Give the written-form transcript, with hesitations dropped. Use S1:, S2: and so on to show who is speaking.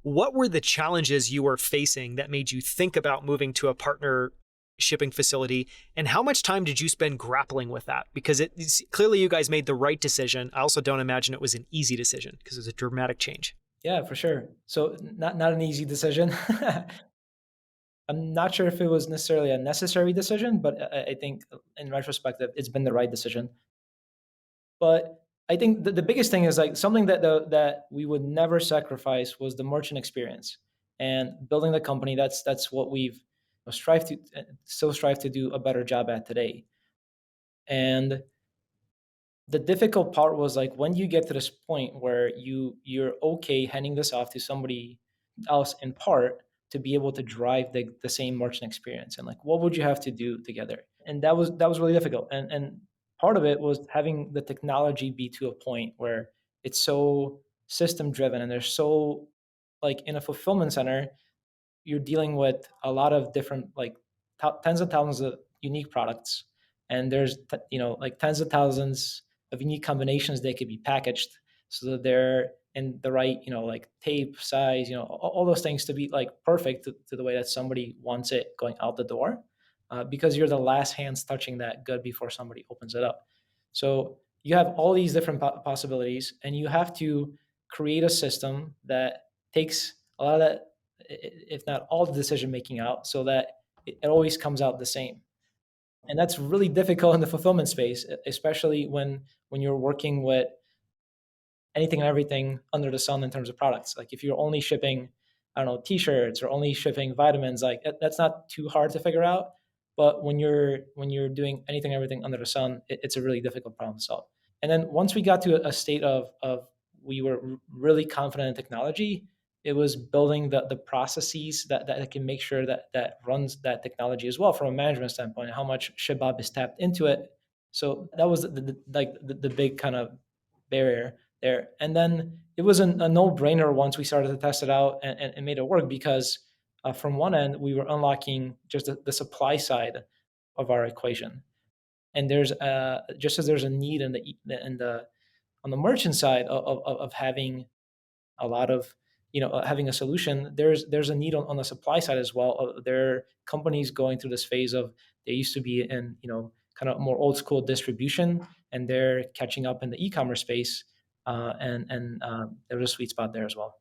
S1: What were the challenges you were facing that made you think about moving to a partner shipping facility, and how much time did you spend grappling with that? Because clearly you guys made the right decision. I also don't imagine it was an easy decision because it was a dramatic change.
S2: Yeah, for sure. So not an easy decision. I'm not sure if it was necessarily a necessary decision, but I think in retrospect, it's been the right decision. But I think the biggest thing is like something that we would never sacrifice was the merchant experience and building the company. That's what we've strive to still strive to do a better job at today. And the difficult part was like when you get to this point where you're okay handing this off to somebody else in part to be able to drive the same merchant experience, and like what would you have to do together, and that was really difficult, and part of it was having the technology be to a point where it's so system driven, and there's so like in a fulfillment center you're dealing with a lot of different like tens of thousands of unique products, and there's like tens of thousands of unique combinations they could be packaged so that they're in the right like tape size, all those things to be like perfect to the way that somebody wants it going out the door, because you're the last hands touching that good before somebody opens it up. So you have all these different possibilities, and you have to create a system that takes a lot of that, if not all the decision making out, so that it always comes out the same. And that's really difficult in the fulfillment space, especially when you're working with anything and everything under the sun in terms of products. Like if you're only shipping, I don't know, t-shirts or only shipping vitamins, like that's not too hard to figure out. But when you're doing anything and everything under the sun, it's a really difficult problem to solve. And then once we got to a state of we were really confident in technology, it was building the processes that can make sure that runs that technology as well from a management standpoint, and how much ShipBob is tapped into it. So that was the big kind of barrier there. And then it was a no-brainer once we started to test it out and made it work, because from one end we were unlocking just the supply side of our equation, and there's just as there's a need in the on the merchant side of having a lot of having a solution, there's a need on the supply side as well. There are companies going through this phase of they used to be in kind of more old school distribution, and they're catching up in the e-commerce space, and there's a sweet spot there as well.